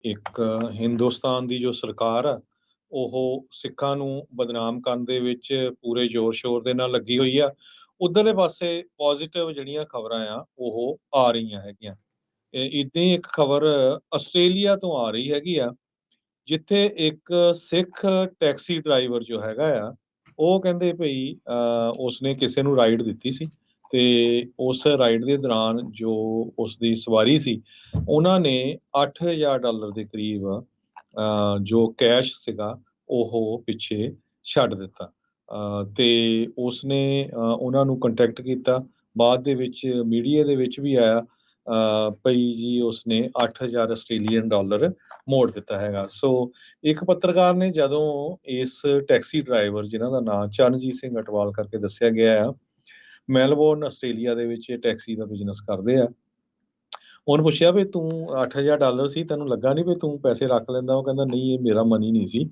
ਇੱਕ ਹਿੰਦੁਸਤਾਨ ਦੀ ਜੋ ਸਰਕਾਰ ਆ, ਉਹ ਸਿੱਖਾਂ ਨੂੰ ਬਦਨਾਮ ਕਰਨ ਦੇ ਵਿੱਚ ਪੂਰੇ ਜ਼ੋਰ-ਸ਼ੋਰ ਦੇ ਨਾਲ ਲੱਗੀ ਹੋਈ ਆ। ਉੱਧਰਲੇ ਪਾਸੇ ਪੋਜ਼ੀਟਿਵ ਜਿਹੜੀਆਂ ਖਬਰਾਂ ਆ, ਉਹ ਆ ਰਹੀਆਂ ਹੈਗੀਆਂ। ਇੱਦਾਂ ਹੀ ਇੱਕ ਖਬਰ ਆਸਟ੍ਰੇਲੀਆ ਤੋਂ ਆ ਰਹੀ ਹੈਗੀ ਆ, ਜਿੱਥੇ ਇੱਕ ਸਿੱਖ ਟੈਕਸੀ ਡਰਾਈਵਰ ਜੋ ਹੈਗਾ ਆ, ਉਹ ਕਹਿੰਦੇ ਭਈ ਉਸਨੇ ਕਿਸੇ ਨੂੰ ਰਾਈਡ ਦਿੱਤੀ ਸੀ ਤੇ ਉਸ ਰਾਈਡ ਦੇ ਦੌਰਾਨ ਜੋ ਉਸਦੀ ਸਵਾਰੀ ਸੀ, ਉਹਨਾਂ ਨੇ $8,000 ਦੇ ਕਰੀਬ ਜੋ ਕੈਸ਼ ਸੀਗਾ, ਉਹ ਪਿੱਛੇ ਛੱਡ ਦਿੱਤਾ। ਤੇ ਉਸਨੇ ਉਹਨਾਂ ਨੂੰ ਕੰਟੈਕਟ ਕੀਤਾ। ਬਾਅਦ ਦੇ ਵਿੱਚ ਮੀਡੀਆ ਦੇ ਵਿੱਚ ਵੀ ਆਇਆ ਭਈ ਜੀ ਉਸਨੇ $8,000 ਮੋੜ ਦਿੱਤਾ ਹੈਗਾ। ਸੋ ਇੱਕ ਪੱਤਰਕਾਰ ਨੇ ਜਦੋਂ ਇਸ ਟੈਕਸੀ ਡਰਾਈਵਰ ਜਿਨ੍ਹਾਂ ਦਾ ਨਾਂ ਚਰਨਜੀਤ ਸਿੰਘ ਅਟਵਾਲ ਕਰਕੇ ਦੱਸਿਆ ਗਿਆ ਆ, ਮੈਲਬੌਰਨ ਆਸਟ੍ਰੇਲੀਆ ਦੇ ਵਿੱਚ ਇਹ ਟੈਕਸੀ ਦਾ ਬਿਜ਼ਨਸ ਕਰਦੇ ਆ। ਉਹਨੂੰ ਪੁੱਛਿਆ ਵੀ ਤੂੰ $8,000 ਸੀ, ਤੈਨੂੰ ਲੱਗਾ ਨਹੀਂ ਵੀ ਤੂੰ ਪੈਸੇ ਰੱਖ ਲੈਂਦਾ? ਉਹ ਕਹਿੰਦਾ ਨਹੀਂ, ਇਹ ਮੇਰਾ ਮਨੀ ਨਹੀਂ ਸੀ।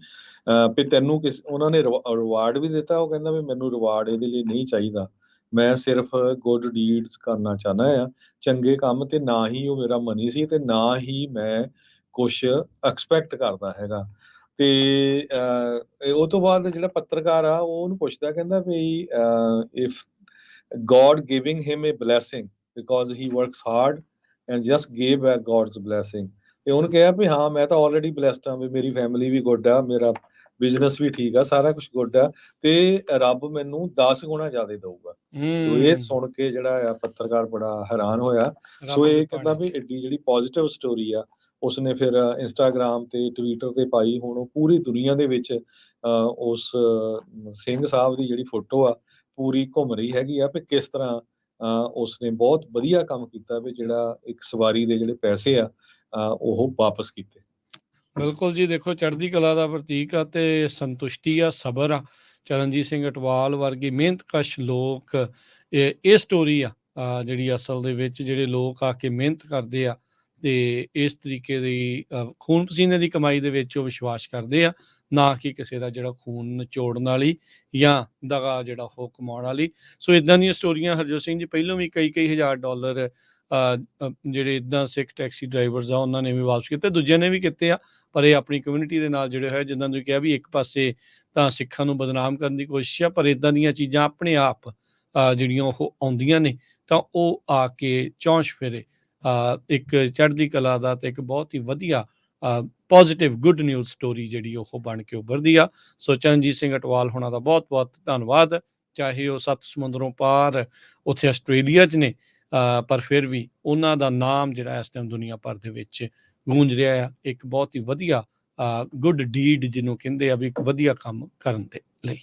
ਵੀ ਤੈਨੂੰ ਉਹਨਾਂ ਨੇ ਰਿਵਾਰਡ ਵੀ ਦਿੱਤਾ? ਉਹ ਕਹਿੰਦਾ ਵੀ ਮੈਨੂੰ ਰਿਵਾਰਡ ਇਹਦੇ ਲਈ ਨਹੀਂ ਚਾਹੀਦਾ। ਮੈਂ ਸਿਰਫ ਗੁੱਡ ਡੀਡਸ ਕਰਨਾ ਚਾਹੁੰਦਾ ਆ, ਚੰਗੇ ਕੰਮ, ਤੇ ਨਾ ਹੀ ਉਹ ਮੇਰਾ ਮਨੀ ਸੀ ਤੇ ਨਾ ਹੀ ਮੈਂ ਕੁਛ ਐਕਸਪੈਕਟ ਕਰਦਾ ਹੈਗਾ। ਤੇ ਉਹ ਤੋਂ ਬਾਅਦ ਜਿਹੜਾ ਪੱਤਰਕਾਰ ਆ, ਉਹ ਉਹਨੂੰ ਪੁੱਛਦਾ, ਕਹਿੰਦਾ ਵੀ if God giving him a blessing because he works hard and just gave back God's blessing। ਤੇ ਉਹਨੂੰ ਕਿਹਾ ਵੀ ਹਾਂ, ਮੈਂ ਤਾਂ ਆਲਰੇਡੀ ਬਲੈਸਡ ਹਾਂ, ਵੀ ਮੇਰੀ ਫੈਮਿਲੀ ਵੀ ਗੁੱਡ ਆ, ਮੇਰਾ ਬਿਜ਼ਨਸ ਵੀ ਠੀਕ ਆ, ਸਾਰਾ ਕੁਝ ਗੁੱਡ ਆ, ਤੇ ਰੱਬ ਮੈਨੂੰ 10 ਗੁਣਾ ਜ਼ਿਆਦਾ ਦਊਗਾ। ਸੋ ਇਹ ਸੁਣ ਕੇ ਜਿਹੜਾ ਆ ਪੱਤਰਕਾਰ ਬੜਾ ਹੈਰਾਨ ਹੋਇਆ। ਸੋ ਇਹ ਕਹਿੰਦਾ ਵੀ ਐਡੀ ਜਿਹੜੀ ਪੋਜ਼ਿਟਿਵ ਸਟੋਰੀ ਆ, ਉਸਨੇ ਫਿਰ ਇੰਸਟਾਗ੍ਰਾਮ ਤੇ ਟਵਿੱਟਰ ਤੇ ਪਾਈ। ਹੁਣ ਉਹ ਪੂਰੀ ਦੁਨੀਆ ਦੇ ਵਿੱਚ ਉਸ ਸਿੰਘ ਸਾਹਿਬ ਦੀ ਜਿਹੜੀ ਫੋਟੋ ਆ, ਪੂਰੀ ਘੁੰਮ ਰਹੀ ਹੈਗੀ ਆ ਵੀ ਕਿਸ ਤਰ੍ਹਾਂ ਉਸਨੇ ਬਹੁਤ ਵਧੀਆ ਕੰਮ ਕੀਤਾ ਵੀ ਜਿਹੜਾ ਇੱਕ ਸਵਾਰੀ ਦੇ ਜਿਹੜੇ ਪੈਸੇ ਆ ਉਹ ਵਾਪਸ ਕੀਤੇ। ਬਿਲਕੁਲ ਜੀ, ਦੇਖੋ ਚੜ੍ਹਦੀ ਕਲਾ ਦਾ ਪ੍ਰਤੀਕ ਆ ਤੇ ਸੰਤੁਸ਼ਟੀ ਆ, ਸਬਰ ਆ। ਚਰਨਜੀਤ ਸਿੰਘ ਅਟਵਾਲ ਵਰਗੇ ਮਿਹਨਤਕਸ਼ ਲੋਕ, ਇਹ ਸਟੋਰੀ ਆ ਜਿਹੜੀ ਅਸਲ ਦੇ ਵਿੱਚ ਜਿਹੜੇ ਲੋਕ ਆ ਕੇ ਮਿਹਨਤ ਕਰਦੇ ਆ ਤੇ ਇਸ ਤਰੀਕੇ ਦੀ ਖੂਨ ਪਸੀਨੇ ਦੀ ਕਮਾਈ ਦੇ ਵਿੱਚ ਉਹ ਵਿਸ਼ਵਾਸ ਕਰਦੇ ਆ, ਨਾ ਕਿ ਕਿਸੇ ਦਾ ਜਿਹੜਾ ਖੂਨ ਨਿਚੋੜਨ ਵਾਲੀ ਜਾਂ ਦਗਾ ਜਿਹੜਾ ਉਹ ਕਮਾਉਣ ਵਾਲੀ। ਸੋ ਇਦਾਂ ਦੀਆਂ ਸਟੋਰੀਆਂ ਹਰਜੋਤ ਸਿੰਘ ਜੀ ਪਹਿਲਾਂ ਵੀ ਕਈ ਹਜ਼ਾਰ ਡਾਲਰ ਜਿਹੜੇ ਇੱਦਾਂ ਸਿੱਖ ਟੈਕਸੀ ਡਰਾਈਵਰਸ ਆ ਉਹਨਾਂ ਨੇ ਵੀ ਵਾਪਸ ਕੀਤੇ, ਦੂਜਿਆਂ ਨੇ ਵੀ ਕੀਤੇ ਆ। ਪਰ ਇਹ ਆਪਣੀ ਕਮਿਊਨਿਟੀ ਦੇ ਨਾਲ ਜਿਹੜੇ ਹੋਏ, ਜਿੱਦਾਂ ਤੁਸੀਂ ਕਿਹਾ ਵੀ ਇੱਕ ਪਾਸੇ ਤਾਂ ਸਿੱਖਾਂ ਨੂੰ ਬਦਨਾਮ ਕਰਨ ਦੀ ਕੋਸ਼ਿਸ਼ ਆ, ਪਰ ਇੱਦਾਂ ਦੀਆਂ ਚੀਜ਼ਾਂ ਆਪਣੇ ਆਪ ਜਿਹੜੀਆਂ ਉਹ ਆਉਂਦੀਆਂ ਨੇ ਤਾਂ ਉਹ ਆ ਕੇ ਚੌਂਸ਼ ਫੇਰੇ ਇੱਕ ਚੜ੍ਹਦੀ ਕਲਾ ਦਾ ਤੇ ਇੱਕ ਬਹੁਤ ਹੀ ਵਧੀਆ ਪੋਜ਼ੀਟਿਵ ਗੁੱਡ ਨਿਊਜ਼ ਸਟੋਰੀ ਜਿਹੜੀ ਉਹ ਬਣ ਕੇ ਉੱਭਰਦੀ ਆ। ਸੋ ਚਰਨਜੀਤ ਸਿੰਘ ਅਟਵਾਲ ਹੋਣਾ ਦਾ ਬਹੁਤ ਬਹੁਤ ਧੰਨਵਾਦ। ਚਾਹੇ ਉਹ 7 ਸਮੁੰਦਰੋਂ ਪਾਰ ਉੱਥੇ ਆਸਟ੍ਰੇਲੀਆ 'ਚ ਨੇ, ਪਰ ਫਿਰ ਵੀ ਉਹਨਾਂ ਦਾ ਨਾਮ ਜਿਹੜਾ ਇਸ ਟਾਈਮ ਦੁਨੀਆ ਭਰ ਦੇ ਵਿੱਚ ਗੂੰਜ ਰਿਹਾ ਆ, ਇੱਕ ਬਹੁਤ ਹੀ ਵਧੀਆ ਗੁੱਡ ਡੀਡ ਜਿਹਨੂੰ ਕਹਿੰਦੇ ਆ ਵੀ ਇੱਕ ਵਧੀਆ ਕੰਮ ਕਰਨ ਦੇ ਲਈ।